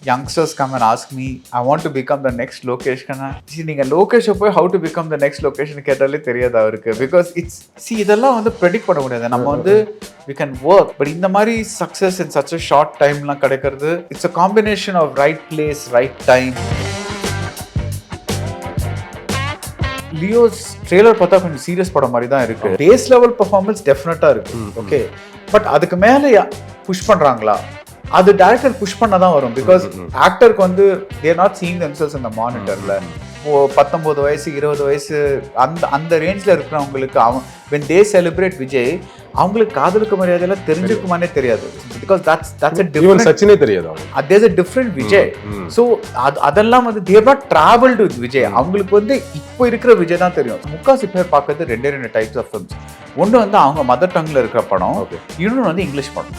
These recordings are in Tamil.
youngsters come and ask me, I want to become the next Lokesh Khanna. See, நீங்க லோகேஷ் போய் how to become the next Lokesh கேட்டாலே தெரியாது அவருக்கு. Because it's, see, இதெல்லாம் வந்து predict பண்ண முடியாது. நம்ம வந்து we can work, but இந்த மாதிரி success in such a short timeலாம் கிடைக்கிறது, it's a combination of right place, right time. Leo's trailer பார்த்தா கொஞ்சம் சீரியஸ் படம் மாதிரி தான் இருக்கு. பேஸ் லெவல் பெர்ஃபார்மன்ஸ் டெஃபினட்டா இருக்கு, ஓகே. பட் அதுக்கு மேல புஷ் பண்றாங்களா, அது டைரக்டர் புஷ் பண்ண தான் வரும். பிகாஸ் ஆக்டருக்கு வந்து தேர் நாட் சீயிங் தெம்செல்ஸ் இந்த மானிட்டர்ல. 19 வயசு 20 வயசு அந்த ரேஞ்ச்ல இருக்கிறவங்களுக்கு அவன் when they celebrate விஜய், அவங்களுக்கு காதலுக்கு மரியாதையெல்லாம் தெரிஞ்சுக்குமானே தெரியாது. பிகாஸ் that's a different சச்சினே தெரியாது அவங்களுக்கு. there's a different Vijay. So அதெல்லாம் வந்து they have not traveled with Vijay. அவங்களுக்கு வந்து இப்போ இருக்கிற விஜய் தான் தெரியும். முக்காசி பேர் பார்க்கறது ரெண்டு டைப்ஸ் ஆஃப் ஃபிலிம்ஸ். ஒன்று வந்து அவங்க மதர் டங்ல இருக்கிற படம், இன்னொன்று வந்து இங்கிலீஷ் படம்.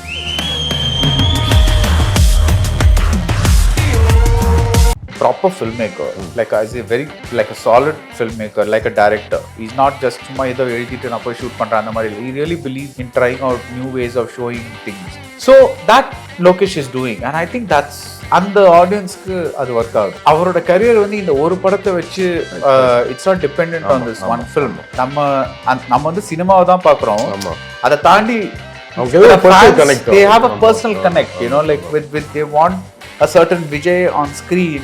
Proper filmmaker, like as a very like a solid filmmaker, like a director. He's not just சும்மா ஏதோ எழுதிட்டு நான் போய் ஷூட் பண்றேன் அந்த மாதிரி. He really believes in trying out new ways of showing things. So that Lokesh is doing, and I think that's அந்த ஆடியன்ஸ்க்கு அது ஒர்க் ஆகுது. அவரோட கரியர் வந்து இந்த ஒரு படத்தை வச்சு it's not dependent on this one film. நம்ம வந்து சினிமாவை தான் பார்க்குறோம். அதை தாண்டி they have a personal connect, you know, like with they want a certain Vijay on screen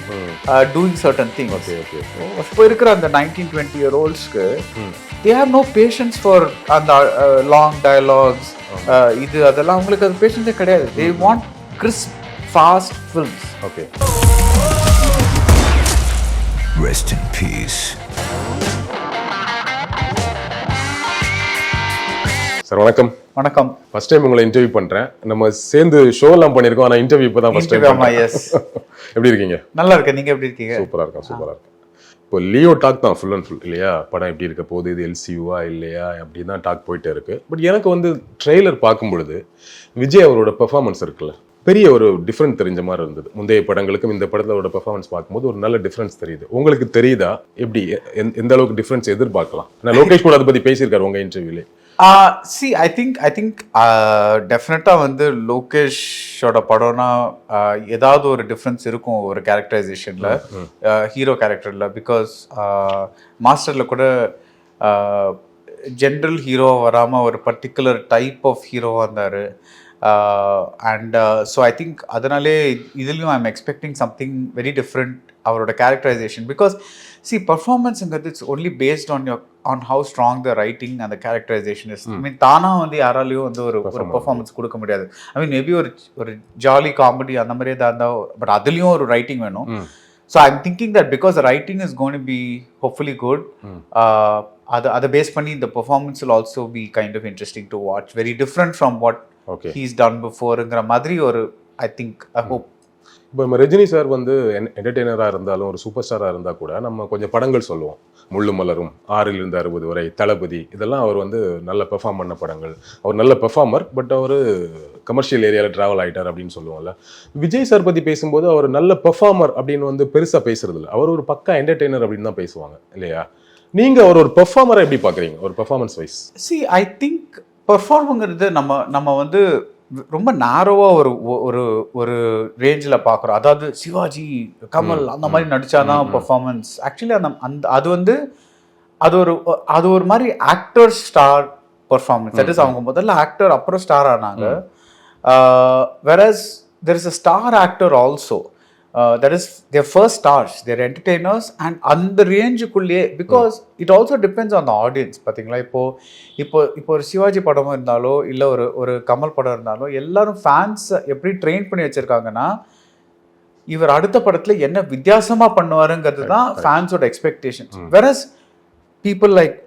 doing certain things. Okay. இப்போ இருக்கிற அந்த 19-20 year olds they have no patience for அந்த long dialogues. இது அதெல்லாம் அவங்களுக்கு அது பேஷன்ஸே கிடையாது. They want crisp, fast films. Okay. Rest in peace. Sir வணக்கம். வணக்கம். ஃபர்ஸ்ட் டைம் உங்களை இன்டர்வியூ பண்றேன். நம்ம சேர்ந்து ஷோ எல்லாம் பண்ணிருக்கோம், ஆனா இன்டர்வியூ இப்பதான் ஃபர்ஸ்ட் டைம். ஆமா, எஸ். எப்படி இருக்கீங்க? நல்லா இருக்கேன். நீங்க எப்படி இருக்கீங்க? சூப்பரா இருக்கேன். இப்போ லியோ டாக் தான் ஃபுல் அண்ட் ஃபுல் இல்லையா? படம் எப்படி இருக்க போகுது, இது எல்சியூவா இல்லையா அப்படி தான் டாக் போயிட்டே இருக்கு. பட் எனக்கு வந்து ட்ரெய்லர் பார்க்கும் பொழுது விஜய் அவரோட பெர்ஃபார்மன்ஸ் இருக்குல்ல, பெரிய ஒரு டிஃப்ரெண்ட் தெரிஞ்ச மாதிரி இருந்தது. முந்தைய படங்களுக்கும் இந்த படத்தோட பெர்ஃபார்மன்ஸ் பார்க்கும்போது ஒரு நல்ல டிஃப்ரென்ஸ் தெரியுது. உங்களுக்கு தெரியுதா எப்படி எந்த அளவுக்கு டிஃப்ரென்ஸ் எதிர்பார்க்கலாம்? நான் லோகேஷ் கூட அதை பத்தி பேசியிருக்காரு உங்க இன்டர்வியூலே. See, I think டெஃபினட்டா வந்து லோகேஷோட படம்னா ஏதாவது ஒரு டிஃப்ரென்ஸ் இருக்கும் ஒரு கேரக்டரைசேஷன்ல, ஹீரோ கேரக்டர்ல. பிகாஸ் மாஸ்டர்ல கூட ஜென்ரல் ஹீரோ வராம ஒரு பர்டிகுலர் டைப் ஆஃப் ஹீரோ வந்தாரு. அண்ட் ஸோ ஐ திங்க் அதனாலே இதுலேயும் I'm expecting something very different அவரோட கேரக்டரைசேஷன். பிகாஸ் see, performanceங்கிறது it's only based on how strong the writing and the characterisation is. I mean தானா வந்து யாராலையும் வந்து ஒரு பெர்ஃபார்மன்ஸ் கொடுக்க முடியாது. ஐ மீன் மேபி ஒரு ஜாலி காமெடி அந்த மாதிரியே தான் இருந்தால், பட் அதுலேயும் ஒரு ரைட்டிங் வேணும். So I am thinking that because writing is gonna to be hopefully good, அதை பேஸ் பண்ணி இந்த performance will also be kind of interesting to watch, very different from what he's done பிஃபோருங்கிற மாதிரி ஒரு ஐ திங்க் ஐ ஹோப். இப்போ நம்ம ரஜினி சார் வந்து என்டர்டெய்னராக இருந்தாலும் ஒரு சூப்பர் ஸ்டாராக இருந்தால் கூட நம்ம கொஞ்சம் படங்கள் சொல்லுவோம். முள்ளு மலரும், 6 to 60 வரை, தளபதி, இதெல்லாம் அவர் வந்து நல்ல பெர்ஃபார்ம் பண்ண படங்கள். அவர் நல்ல பெர்ஃபார்மர், பட் அவர் கமர்ஷியல் ஏரியாவில் ட்ராவல் ஆகிட்டார் அப்படின்னு சொல்லுவோம்ல. விஜய் சார் பற்றி பேசும்போது அவர் நல்ல பெர்ஃபார்மர் அப்படின்னு வந்து பெருசாக பேசுறது இல்லை. அவர் ஒரு பக்கா என்டர்டெய்னர் அப்படின்னு தான் பேசுவாங்க இல்லையா? நீங்கள் அவர் ஒரு பெர்ஃபார்மரை எப்படி பார்க்குறீங்க, ஒரு performance wise? See, I think பெர்ஃபார்முங்கிறது நம்ம வந்து ரொம்ப நேரோவாக ஒரு ரேஞ்சில் பார்க்குறோம். அதாவது சிவாஜி, கமல் அந்த மாதிரி நடித்தாதான் பெர்ஃபார்மன்ஸ். ஆக்சுவலி அது ஒரு மாதிரி actor star performance. That is, அவங்க முதல்ல ஆக்டர் அப்புறம் ஸ்டார் ஆனாங்க. Versus there is a star actor also. That is their first stars, they're entertainers, and அந்த ரேஞ்சுக்குள்ளேயே, because it also depends on the audience. பார்த்தீங்களா, இப்போ ஒரு சிவாஜி படமும் இருந்தாலோ இல்லை ஒரு கமல் படம் இருந்தாலோ எல்லாரும் ஃபேன்ஸ் எப்படி ட்ரெயின் பண்ணி வச்சுருக்காங்கன்னா, இவர் அடுத்த படத்தில் என்ன வித்தியாசமாக பண்ணுவாருங்கிறது தான் ஃபேன்ஸோட expectations. Versus people like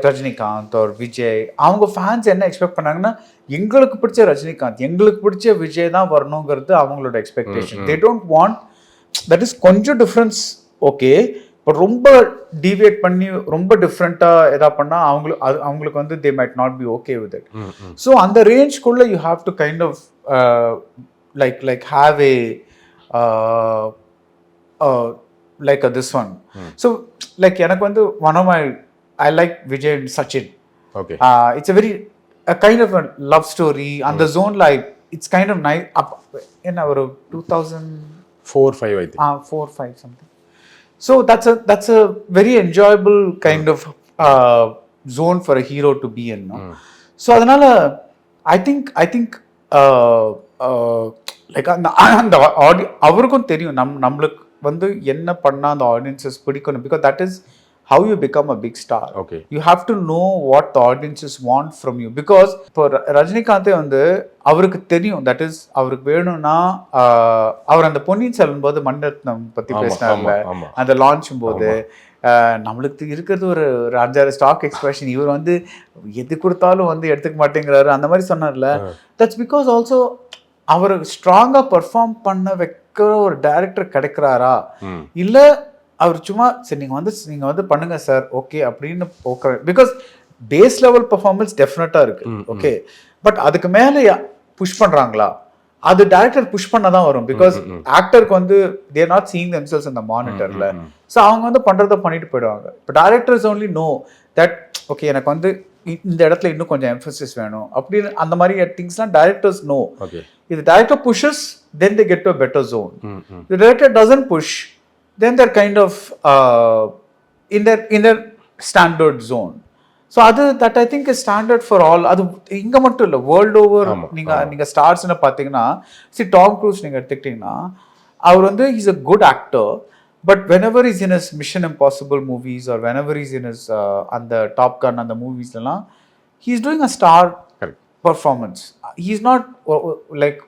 Rajinikanth ஒரு விஜய், அவங்க ஃபேன்ஸ் என்ன எக்ஸ்பெக்ட் பண்ணாங்கன்னா, எங்களுக்கு பிடிச்ச ரஜினிகாந்த், எங்களுக்கு பிடிச்ச விஜய் தான் வரணுங்கிறது அவங்களோட expectation. They don't want, that is கொஞ்சம் டிஃப்ரென்ஸ் ஓகே, பட் ரொம்ப டீவியேட் பண்ணி ரொம்ப டிஃப்ரெண்ட்டாக எதா பண்ணால் அவங்களுக்கு வந்து they might not be okay with it. So அந்த ரேஞ்ச்குள்ளே you have to kind of like have a like this one. So like எனக்கு வந்து one of my I like Vijay and Sachin. Okay. It's a kind of a love story. And the zone, like, it's kind of nice. In our 2000 4-5 I think. 4-5 something. So that's a very enjoyable kind of zone for a hero to be in. No? So அதனால I think like அந்த அவருக்கும் தெரியும் நம்மளுக்கு வந்து என்ன பண்ணா அந்த ஆடியன்ஸஸ் பிடிக்கணும், because that is how you become a big star. Okay. You have to know what the audiences want from you, because இப்போ ரஜினிகாந்தே வந்து அவருக்கு தெரியும், தட் இஸ் அவருக்கு வேணும்னா அவர் அந்த பொன்னியின் செல்வன் போது மணிரத்னம் பத்தி பேசினார்ல அந்த லான்ச்சும் போது, நம்மளுக்கு இருக்கிறது ஒரு 5-6 ஸ்டாக் எக்ஸ்பிரஷன், இவர் வந்து எது கொடுத்தாலும் வந்து எடுத்துக்க மாட்டேங்கிறாரு அந்த மாதிரி சொன்னார்ல. தட்ஸ் பிகாஸ் ஆல்சோ அவர் ஸ்ட்ராங்கா பெர்ஃபார்ம் பண்ண வைக்கிற ஒரு டைரக்டர் கிடைக்கிறாரா, இல்ல அவர் சும்மா சரி நீங்க வந்து பண்ணுங்க சார் ஓகே அப்படின்னு okay, because base level performance டெஃபினட்டா இருக்கு ஓகே, பட் அதுக்கு மேல புஷ் பண்றாங்களா, அது டைரக்டர் புஷ் பண்ண தான் வரும், பிகாஸ் ஆக்டருக்கு வந்து தேர் நாட் சீயிங் தெம்செல்ஸ் இந்த மானிட்டர்ல, ஸோ அவங்க வந்து பண்றதை பண்ணிட்டு போயிடுவாங்க. இப்போ directors only know that okay எனக்கு வந்து இந்த இடத்துல இன்னும் கொஞ்சம் எம்ஃபசிஸ் வேணும் அப்படின்னு அந்த மாதிரி திங்ஸ்லாம் டைரக்டர்ஸ் நோ. இது director புஷஸ் then they get to a better zone. The director doesn't push, then they're kind of in their standard zone. So that I think is standard for all. அது இங்க மட்டும் இல்ல, வேர்ல்ட் ஓவர் நீங்க ஸ்டார்ஸ்னு பாத்தீங்கன்னா, see டாம் க்ரூஸ் நீங்க எடுத்துக்கிட்டீங்கன்னா அவர் வந்து he's a good actor, but whenever he's in his Mission Impossible movies or whenever he's in his அந்த டாப் கன் அந்த மூவிஸ்லாம் he's doing a star performance. He's not like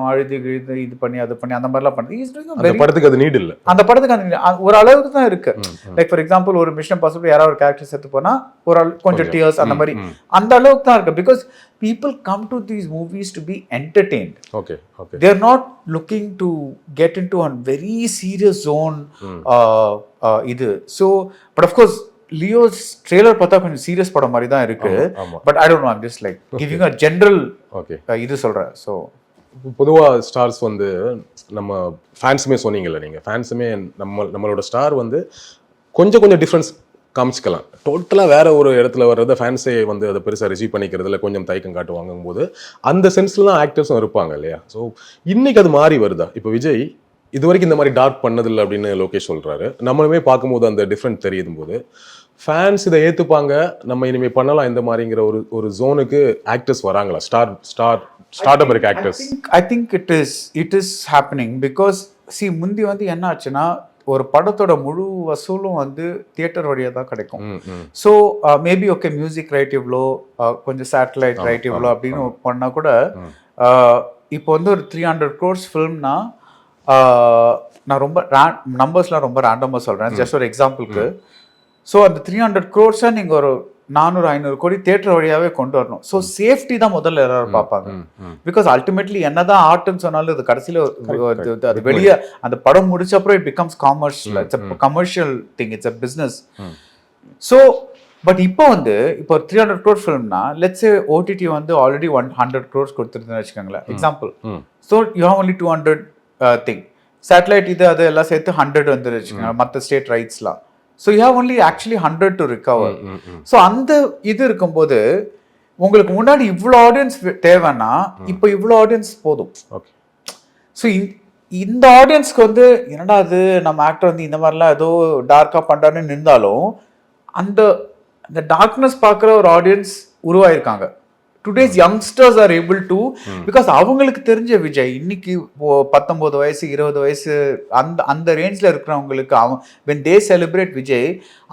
அழுது இது பண்ணி அது பண்ணி அந்த மாதிரிலாம் பண்ணி he's doing a very படத்துக்கு அது நீட் இல்ல, அந்த படத்துக்கு அந்த ஒரு அளவுக்கு தான் இருக்கு. லைக் ஃபார் எக்ஸாம்பிள் ஒரு மிஷன் பாசிபிள் யாராவது ஒரு கேரக்டர் செத்து போனா ஒரு கொஞ்சம் டியர்ஸ் அந்த மாதிரி அந்த அளவுக்கு தான் இருக்கு, because people come to these movies to be entertained. Okay. They are not looking to get into a very serious zone. இது so but of course Leo's trailer பார்த்தா கொஞ்சம் சீரியஸ் படம் மாதிரி தான் இருக்கு, but I don't know, I'm just like giving a general இது சொல்றேன். ஸோ பொதுவாக ஸ்டார்ஸ் வந்து நம்ம ஃபேன்ஸுமே சொன்னீங்கல்ல, நீங்கள் ஃபேன்ஸுமே நம்மளோட ஸ்டார் வந்து கொஞ்சம் டிஃப்ரென்ஸ் காமிச்சிக்கலாம், டோட்டலாக வேற ஒரு இடத்துல வர்றத ஃபேன்ஸே வந்து அதை பெருசாக ரிசீவ் பண்ணிக்கிறதுல கொஞ்சம் தயக்கம் காட்டுவாங்கும் போது அந்த சென்ஸ்ல தான் ஆக்டர்ஸும் இருப்பாங்க இல்லையா. ஸோ இன்னைக்கு அது மாறி வருதா? இப்போ விஜய் இது வரைக்கும் இந்த மாதிரி டார்க் பண்ணதில்லை அப்படின்னு லோகேஷ் சொல்றாரு, நம்மளுமே பார்க்கும்போது அந்த டிஃப்ரெண்ட் தெரியும் போது ஃபேன்ஸ் இதை ஏற்றுப்பாங்க, நம்ம இனிமேல் பண்ணலாம் இந்த மாதிரிங்கிற ஒரு ஜோனுக்கு ஆக்டர்ஸ் வராங்களா? ஸ்டார்ட் இருக்க actors I think it is happening, because see முந்தி வந்து என்ன ஆச்சுன்னா ஒரு படத்தோட முழு வசூலும் வந்து தியேட்டர் வழியாக தான் கிடைக்கும். So maybe okay music right இவ்வளோ, கொஞ்சம் சேட்டலைட் ரைட் இவ்வளோ அப்படின்னு பண்ணா கூட இப்போ வந்து ஒரு 300 crores ஃபிலிம்னா நான் ரொம்ப நம்பர்ஸ்லாம் ரொம்ப ரேண்டமாக சொல்கிறேன், ஜஸ்ட் ஒரு எக்ஸாம்பிளுக்கு. ஸோ அந்த 300 crores நீங்கள் ஒரு 400-500 கோடி தியேட்டர் வழியாவே கொண்டு வரணும். ஸோ சேஃப்டி தான் முதல்ல எல்லாரும் பார்ப்பாங்க, பிகாஸ் அல்டிமேட்லி என்னதான் ஆர்ட்னு சொன்னாலும் இது கடைசியில் அது வெளியே அந்த படம் முடிச்ச அப்புறம் it becomes commercial, it's a commercial thing, it's a business. So but இப்போ வந்து இப்போ 300 crore ஃபிலிம்னா லெட்ஸ் ஓடிடி வந்து ஆல்ரெடி 100 crores கொடுத்துருதுன்னு வச்சுக்கோங்களேன் example. So you have only 200 thing, satellite இது அது எல்லாம் சேர்த்து 100 வந்துரு வச்சுக்கோங்க, மற்ற ஸ்டேட் ரைட்ஸ்லாம். So you have only actually 100 to recover. So அந்த இது இருக்கும்போது உங்களுக்கு முன்னாடி இவ்வளோ ஆடியன்ஸ் தேவைன்னா இப்போ இவ்வளோ ஆடியன்ஸ் போதும். ஸோ இந்த ஆடியன்ஸ்க்கு வந்து என்னடா அது நம்ம ஆக்டர் வந்து இந்த மாதிரிலாம் ஏதோ டார்க்காக பண்ணுறான்னு இருந்தாலும் அந்த டார்க்னஸ் பார்க்குற ஒரு ஆடியன்ஸ் உருவாயிருக்காங்க. Today's youngsters are able to, because அவங்களுக்கு தெரிஞ்ச விஜய் இன்னைக்கு 19 வயசு 20 வயசு அந்த ரேஞ்சில் இருக்கிறவங்களுக்கு when they celebrate விஜய்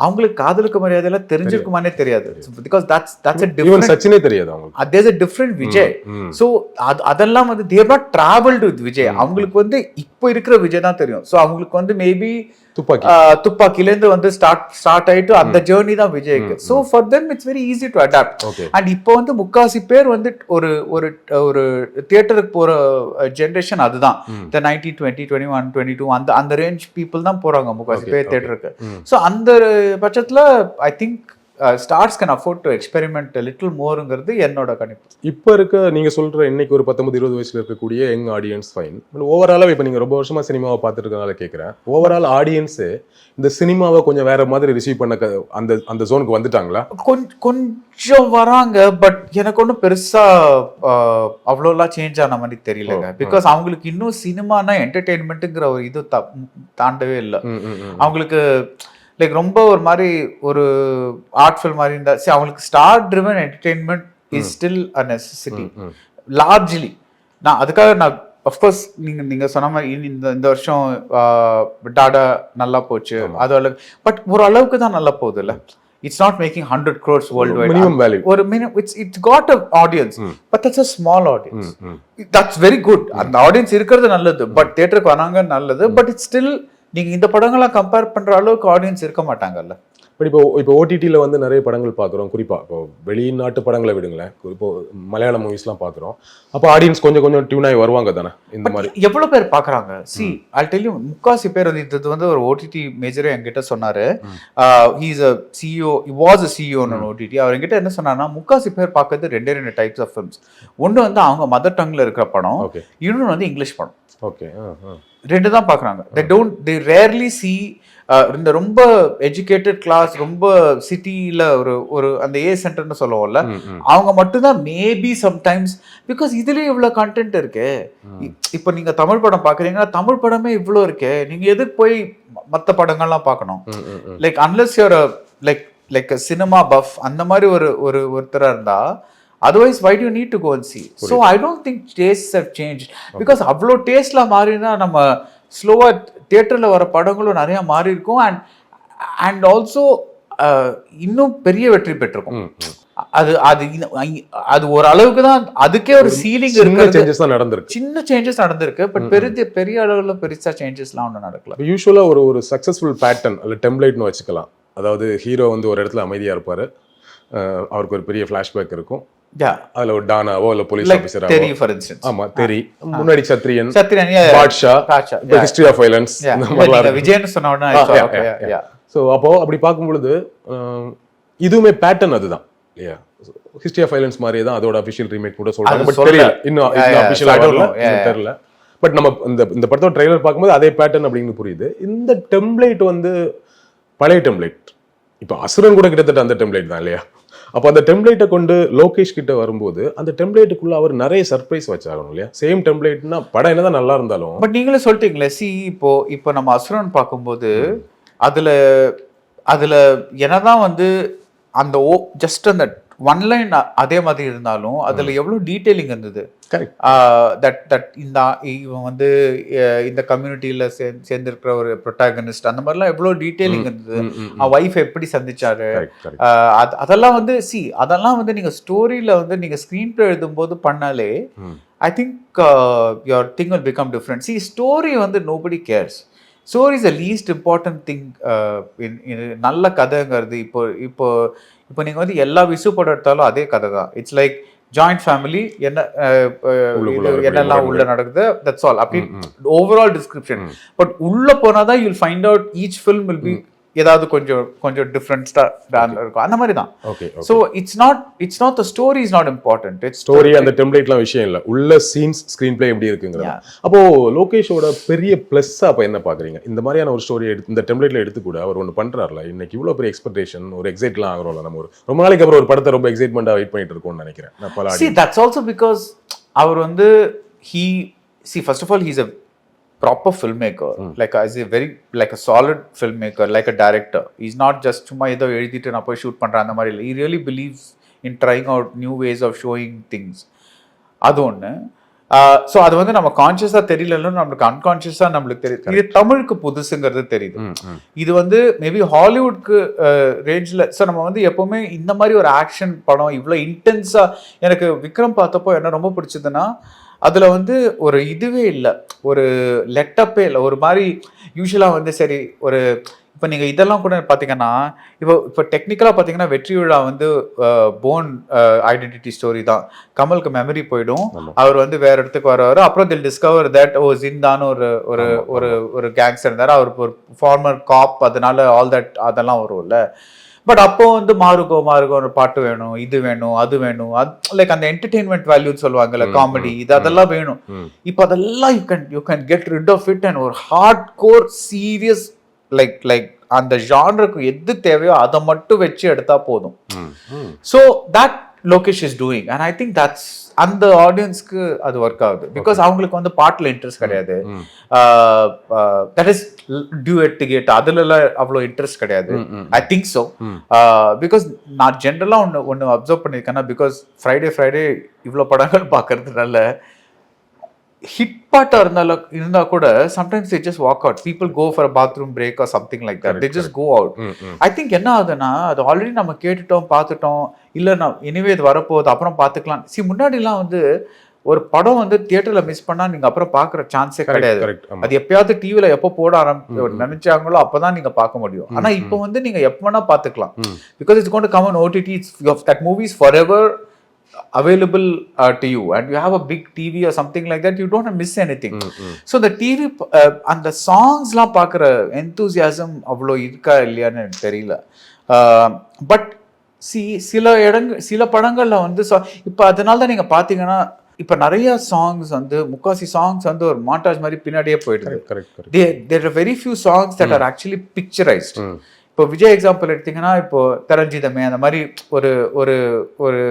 அவங்களுக்கு காதலுக்கு மரியாதையெல்லாம் தெரிஞ்சிருக்குமானே தெரியாது, பிகாஸ் that's a different சச்சினே தெரியாது அவங்களுக்கு, there's a different Vijay. So அதெல்லாம் வந்து they have not traveled with Vijay, அவங்களுக்கு வந்து இப்போ இருக்கிற விஜய் தான் தெரியும். ஸோ அவங்களுக்கு வந்து மேபி துப்பாக்கிலேருந்து வந்து ஸ்டார்ட் ஆயிட்டு அந்த ஜேர்னி தான் விஜய்க்கு. So for them it's very easy to adapt. And இப்போ வந்து முக்காசி பேர் வந்து ஒரு தியேட்டருக்கு போற ஜென்ரேஷன் அதுதான், இந்த 19, 20, 21, 22 அந்த ரேஞ்ச் பீப்புள் தான் போறாங்க முக்காசி பேர் தியேட்டருக்கு. ஸோ அந்த பட்சத்துல I think stars can afford to experiment little மோருங்கிறது என்னோட கணிப்பு. இப்போ இருக்க நீங்கள் சொல்கிற இன்னைக்கு ஒரு 19-20 வயசில் இருக்கக்கூடிய யங் ஆடியன்ஸ் ஃபைன், ஓவராலாக இப்போ நீங்கள் ரொம்ப வருஷமாக சினிமாவை பார்த்துட்டு இருக்கனால கேட்குறேன், ஓவரால் ஆடியன்ஸு இந்த சினிமாவை கொஞ்சம் வேற மாதிரி ரிசீவ் பண்ண அந்த அந்த ஜோனுக்கு வந்துட்டாங்களா? கொஞ்சம் வராங்க, பட் எனக்கு ஒன்றும் பெருசா அவ்வளோலாம் சேஞ்ச் ஆன மாதிரி தெரியலங்க. பிகாஸ் அவங்களுக்கு இன்னும் சினிமானா என்டர்டெயின்மெண்ட்டுங்கிற ஒரு இது தாண்டவே இல்லை. அவங்களுக்கு லைக் ரொம்ப ஒரு மாதிரி ஒரு ஆர்ட் ஃபில்ம் மாதிரி இருந்தா சரி, அவங்களுக்கு star driven entertainment is still a necessity largely. நான் அதுக்காக நான் அஃப்கோர்ஸ் நீங்க சொன்ன மாதிரி இந்த வருஷம் டாடா நல்லா போச்சு, அது அளவுக்கு, பட் ஒரு அளவுக்கு தான் நல்லா போகுது இல்ல. It's not making 100 crores worldwide. Minimum value. Or it's got an audience, but that's a small audience. That's very good. அந்த ஆடியன்ஸ் இருக்கிறது நல்லது, பட் தியேட்டருக்கு வராங்க நல்லது, பட் இட்ஸ் ஸ்டில் நீங்க இந்த படங்கள்லாம் கம்பேர் பண்ற அளவுக்கு ஆடியன்ஸ் இருக்க மாட்டாங்கல்ல. பட் இப்போ ஓடிடியில் வந்து நிறைய படங்கள் பார்க்குறோம், குறிப்பாக இப்போ வெளிநாட்டு படங்களை விடுங்களேன், இப்போ மலையாள மூவிஸ்லாம் பார்க்குறோம். அப்போ ஆடியன்ஸ் கொஞ்சம் டியூன் ஆகி வருவாங்க தானே இந்த மாதிரி. எவ்வளோ பேர் பார்க்குறாங்க? சி ஐ டெல் யூ, முக்காசி பேர் வந்து இது வந்து ஒரு ஓடிடி மேஜரே என்கிட்ட சொன்னார். He's a CEO, was a CEO OTT. அவர் என்கிட்ட என்ன சொன்னார்னா, முக்காசி பேர் பார்க்கறது ரெண்டு டைப்ஸ் ஆஃப் ஃபிலிம்ஸ். ஒன்று வந்து அவங்க மதர் டங்கில் இருக்கிற படம், இன்னொன்று வந்து இங்கிலீஷ் படம். ஓகே, ரெண்டு தான் பார்க்குறாங்க. they rarely see இந்த ரொம்ப எஜுகேட்டட் கிளாஸ், ரொம்ப சிட்டியில் ஒரு அந்த ஏ சென்டர்னு சொல்லுவோம்ல, அவங்க மட்டும்தான் மேபி சம்டைம்ஸ், பிகாஸ் இதுலேயே இவ்வளோ கண்டென்ட் இருக்கு. இப்போ நீங்கள் தமிழ் படம் பார்க்குறீங்கன்னா தமிழ் படமே இவ்வளோ இருக்கு, நீங்கள் எதுக்கு போய் மற்ற படங்கள்லாம் பார்க்கணும்? Like unless your like cinema buff அந்த மாதிரி ஒருத்தராக இருந்தால், otherwise why do you need to go and see? So I don't think tastes have changed, because அவ்வளோ டேஸ்ட்ல மாறினா நம்ம ஸ்லோவா தியேட்டர்ல வர படங்களும் நிறைய மாறி இருக்கும், அண்ட் ஆல்சோ இன்னும் பெரிய வெற்றி பெற்றிருக்கும். அது ஒரு அளவுக்கு தான், அதுக்கே ஒரு சீலிங் இருக்கு, சின்ன சேஞ்சஸ் நடந்திருக்கு, பட் பெரிய அளவுல பெருசா சேஞ்சஸ்லாம் ஒன்றும் நடக்கல. யூஸ்வலா ஒரு சக்சஸ்ஃபுல் பேட்டர்ன் அல்ல டெம்ப்ளேட்னு வச்சுக்கலாம். அதாவது ஹீரோ வந்து ஒரு இடத்துல அமைதியா இருப்பாரு, அவருக்கு ஒரு பெரிய ஃபிளாஷ்பேக் இருக்கும், அதுல ஒரு டானாவோ இல்ல போலீஸ் ஆபீசரோ, தெரியும் ஃபார் இன்ஸ்டன்ஸ், ஆமா தெரியும், முன்னாடி Sathriyan Baasha, history of violence, விஜயன்னு சொன்ன உடனே சோ அப்போ அப்படி பார்க்கும் பொழுது இதுவுமே பேட்டர்ன் அதுதான் இல்லையா? ஹிஸ்டரி ஆஃப் வயலன்ஸ் மாதிரியே தான் அதோட அபிஷியல் ரீமேக் கூட சொல்றாங்க, பட் தெரியல இன்னும் அபிஷியலா வரல, தெரியல. பட் நம்ம இந்த படத்தோட ட்ரைலர் பார்க்கும்போது அதே பேட்டர்ன் அப்படின்னு புரியுது. இந்த டெம்ப்ளேட் வந்து பழைய டெம்ப்ளேட், இப்போ அசுரன் கூட கிட்டத்தட்ட அந்த டெம்ப்ளேட் தான் இல்லையா? அப்போ அந்த டெம்ப்ளேட்டை கொண்டு லோகேஷ் கிட்ட வரும்போது அந்த டெம்ப்ளேட்டுக்குள்ள அவர் நிறைய சர்ப்ரைஸ் வச்சாகணும் இல்லையா? சேம் டெம்ப்ளேட்னா படம் என்னதான் நல்லா இருந்தாலும். பட் நீங்களே சொல்லிட்டீங்களே, இப்போ நம்ம அசுரன் பார்க்கும்போது அதுல என்னதான் வந்து அந்த ஜஸ்ட் அந்த ஒன் லைன் அதே மாதிரி இருந்தாலும் அதுல எவ்வளவு டீடைலிங் இருந்தது. இவன் வந்து இந்த கம்யூனிட்டியில சேர்ந்திருக்கிற ஒரு ப்ரொட்டாகனிஸ்ட், அந்த மாதிரிலாம் எவ்வளவு டீடைலிங் இருந்தது. வைஃப் எப்படி சந்திச்சாரு, அதெல்லாம் வந்து அதெல்லாம் வந்து நீங்க ஸ்டோரியில வந்து நீங்க ஸ்கிரீன் பிளே எழுதும் போது பண்ணாலே I think your thing will become different. Story வந்து nobody cares. Story is the least important thing. நல்ல கதைங்கிறது இப்போ நீங்கள் வந்து எல்லா விசு படம் எடுத்தாலும் அதே கதை தான். இட்ஸ் லைக் ஜாயிண்ட் ஃபேமிலி, என்னெல்லாம் உள்ள நடக்குது, தட்ஸ் ஆல். அப்படி ஓவரால் டிஸ்கிரிப்ஷன். பட் உள்ள போனாதான் you will find out each film will be ஏதாவது கொஞ்சம் டிஃப்ரெண்டா இருக்கும், அந்த மாதிரி தான். So it's not the story is not important. It's story அந்த டெம்ப்ளேட்லாம் விஷயம் இல்ல, உள்ள சீன்ஸ் ஸ்கிரீன் பிளே எப்படி இருக்குங்கற. அப்போ லோகேஷோட பெரிய பிளஸ் அப்ப என்ன பாக்குறீங்க? இந்த மாதிரியான ஒரு ஸ்டோரி இந்த டெம்ப்ளேட்ல எடுத்து கூட அவர் ஒன்னு பண்றாருல, இன்னைக்கு இவ்வளவு பெரிய எக்ஸ்பெக்டேஷன், ஒரு எக்ஸைட்லாம் ஆகுறோம்ல நம்ம, ரொம்ப நாளைக்கு அப்புறம் ஒரு படத்தை ரொம்ப எக்ஸைட்மெண்டா வெயிட் பண்ணிட்டு இருக்கோம்னு நினைக்கிறேன். See, that's also because அவர் வந்து first of all he's a proper filmmaker, like as a very like a solid filmmaker, like a director. He's not just சும்மா ஏதோ எழுதிட்டு நான் போய் ஷூட் பண்றேன் அந்த மாதிரி இல்லை. He really believes in trying out new ways of showing things. அது ஒன்று. ஸோ அது வந்து நம்ம கான்சியஸாக தெரியலன்னு நம்மளுக்கு அன்கான்சியஸாக நம்மளுக்கு தெரியுது. இது தமிழுக்கு புதுசுங்கிறது தெரியுது. இது வந்து மேபி ஹாலிவுட்க்கு ரேஞ்சில். ஸோ நம்ம வந்து எப்போவுமே இந்த மாதிரி ஒரு ஆக்ஷன் படம் இவ்வளோ இன்டென்ஸாக, எனக்கு விக்ரம் பார்த்தப்போ என்ன ரொம்ப பிடிச்சதுன்னா அதில் வந்து ஒரு இதுவே இல்லை, ஒரு லெட்டப்பே இல்லை. ஒரு மாதிரி யூஸ்வலாக வந்து சரி ஒரு இப்போ நீங்கள் இதெல்லாம் கூட பார்த்தீங்கன்னா இப்போ டெக்னிக்கலாக பார்த்தீங்கன்னா வெற்றி விழா வந்து போன் ஐடென்டிட்டி ஸ்டோரி தான். கமலுக்கு மெமரி போயிடும், அவர் வந்து வேற இடத்துக்கு வருவார், அப்புறம் தில் டிஸ்கவர் தட் ஜிந்தான்னு ஒரு கேங்ஸ்டர் இருந்தார், அவர் ஒரு ஃபார்மர் காப், அதனால ஆல் தட் அதெல்லாம் வரும்ல. பட் அப்போ வந்து மாறுகோ ஒரு பாட்டு வேணும், இது வேணும், அது வேணும், லைக் அந்த என்டர்டெயின்மெண்ட் வேல்யூன்னு சொல்லுவாங்கல்ல, காமெடி இது அதெல்லாம் வேணும். இப்போ அதெல்லாம் you can get rid of it and ஒரு ஹார்ட் கோர் சீரியஸ் லைக் அந்த ஜானருக்கு எது தேவையோ அதை மட்டும் வச்சு எடுத்தா போதும். So that Lokesh is doing and I think that's அந்த ஆடியன்ஸ்க்கு அது ஒர்க் ஆகுது. பிகாஸ் அவங்களுக்கு வந்து பாட்டுல இன்ட்ரெஸ்ட் கிடையாது, தட் இஸ் டியூட் டிகேட் அதுல அவ்வளோ இன்ட்ரெஸ்ட் கிடையாது. I think so. பிகாஸ் நான் ஜென்ரலா ஒன்று அப்சர்வ் பண்ணியிருக்கேன்னா, பிகாஸ் ஃப்ரைடே இவ்வளோ படங்கள் பார்க்கறதுனால ஹிட் பாட்டா இருந்தா கூட sometimes they just walk out. People go for a bathroom break or something like that. Correct, they just go out. I think என்ன ஆகுதுன்னா, அது ஆல்ரெடி நம்ம கேட்டுட்டோம் பார்த்துட்டோம், இல்லை நான் இனிமே இது வரப்போகுது அப்புறம் பார்த்துக்கலாம். முன்னாடிலாம் வந்து ஒரு படம் வந்து தியேட்டர்ல மிஸ் பண்ணா நீங்க அப்புறம் பார்க்குற சான்ஸே கிடையாது. அது எப்பயாவது டிவில எப்போ போட நினைச்சாங்களோ அப்பதான் நீங்க பார்க்க முடியும். ஆனா இப்போ வந்து நீங்க எப்போ வேணா பார்த்துக்கலாம். Because it's going to come on OTT. that movie is forever available to you and you have a big TV or something like that, you don't miss anything. So the TV and the songs la paakra enthusiasm avlo irka illiyanu theriyala. But see sila padangalla vandu ipo adanal da neenga pathingana இப்ப நிறைய சாங்ஸ் வந்து முக்காசி சாங்ஸ் வந்து ஒரு மாண்டாஜ் மாதிரி பின்னாடியே போயிடுது. there are very few songs that are actually picturized. இப்போ விஜய் எக்ஸாம்பிள் எடுத்தீங்கன்னா, இப்போ தரஞ்சிதமே அந்த மாதிரி ஒரு ஒரு ஒரு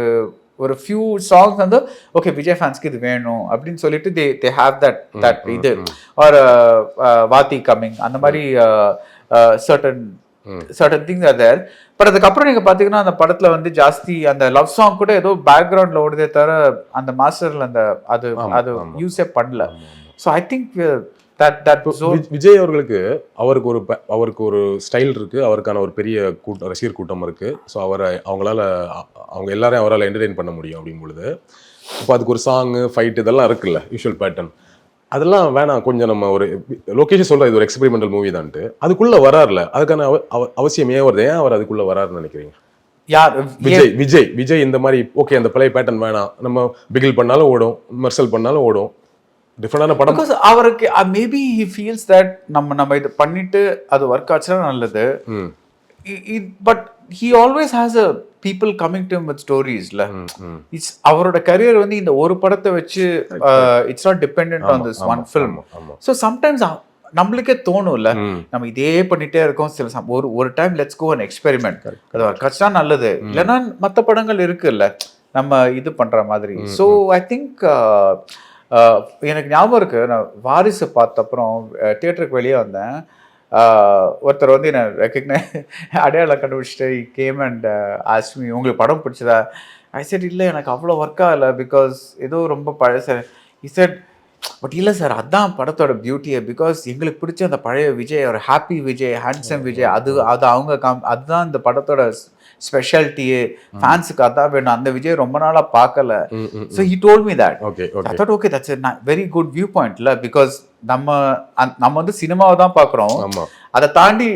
ஒரு ஃபியூ சாங்ஸ் வந்து ஓகே விஜய் ஃபேன்ஸ்க்கு இது வேணும் அப்படின்னு சொல்லிட்டு தே ஹேவ் தட் இது ஆர் வாத்தி கம்மிங் அந்த மாதிரி certain things are there. But அதுக்கப்புறம் நீங்க பாத்தீங்கன்னா அந்த படத்துல வந்து ஜாஸ்தி அந்த லவ் சாங் கூட ஏதோ பேக்ரவுண்ட்ல ஓடுதே தவிர அந்த மாஸ்டர்ல அந்த அது யூஸே பண்ணல. ஸோ ஐ திங்க் விஜய் அவர்களுக்கு அவருக்கு ஒரு ஸ்டைல் இருக்கு, அவருக்கான ஒரு பெரிய ரசிகர் கூட்டம் இருக்கு. ஸோ அவங்க எல்லாரையும் அவரால் என்டர்டெயின் பண்ண முடியும் அப்படிங்கும் பொழுது இப்போ அதுக்கு ஒரு சாங்கு ஃபைட் இதெல்லாம் இருக்குல்ல, யூஷுவல் பேட்டர்ன், அதெல்லாம் வேணாம். கொஞ்சம் நம்ம ஒரு லொகேஷன் சொல்ற இது ஒரு எக்ஸ்பெரிமெண்டல் மூவி தான்ட்டு அதுக்குள்ள வராருல, அதுக்கான அவசியம் ஏன் வருது? ஏன் அவர் அதுக்குள்ள வராருன்னு நினைக்கிறீங்க? யார்? விஜய் இந்த மாதிரி ஓகே அந்த பழைய பேட்டர்ன் வேணாம், நம்ம பிகில் பண்ணாலும் ஓடும், மெர்சல் பண்ணாலும் ஓடும், டிஃபரெண்டான படம். பிகாஸ் அவருக்கு மேபி ஹி ஃபீல்ஸ் தட் நம்ம இது பண்ணிட்டு அது ஒர்க் ஆச்சுன்னா நல்லது. But he always has a people coming to him with ஸ்டோரிஸ்ல. இட்ஸ் அவரோட கரியர் வந்து இந்த ஒரு படத்தை வச்சு it's not dependent on this one film. So sometimes நம்மளுக்கே தோணும்ல, நம்ம இதே பண்ணிட்டே இருக்கோம், சில ஒரு time let's go an experiment, அது ஒர்க் ஆச்சுன்னா நல்லது, இல்லைன்னா மற்ற படங்கள் இருக்குல்ல நம்ம இது பண்ற மாதிரி. ஸோ ஐ திங்க் எனக்கு ஞாபகம் இருக்கு, நான் வாரிசு பார்த்த அப்புறம் தியேட்டருக்கு வெளியே வந்தேன். ஒருத்தர் வந்து என்ன அடையாளம் கண்டுபிடிச்சிட்டு கேம் அண்ட் ஆஸ்க் மீ உங்களுக்கு படம் பிடிச்சதா? ஐ செட் இல்லை எனக்கு அவ்வளோ ஒர்க் ஆகலை பிகாஸ் ஏதோ ரொம்ப பழச. இ செட் பட் இல்லை சார் அதான் படத்தோட பியூட்டியை, பிகாஸ் எங்களுக்கு பிடிச்ச அந்த பழைய விஜய், ஒரு ஹாப்பி விஜய், ஹேண்ட்ஸம் விஜய், அது அவங்க அதுதான் இந்த படத்தோட ஸ்பெஷாலிட்டியே, ஃபேன்ஸுக்கு அதான் வேணும், அந்த விஜய் ரொம்ப நாளா பார்க்கல. So he told me that. I thought okay that's a very good view பாயிண்ட்ல, பிகாஸ் நம்ம வந்து சினிமாவை தான் பார்க்குறோம், அதை தாண்டி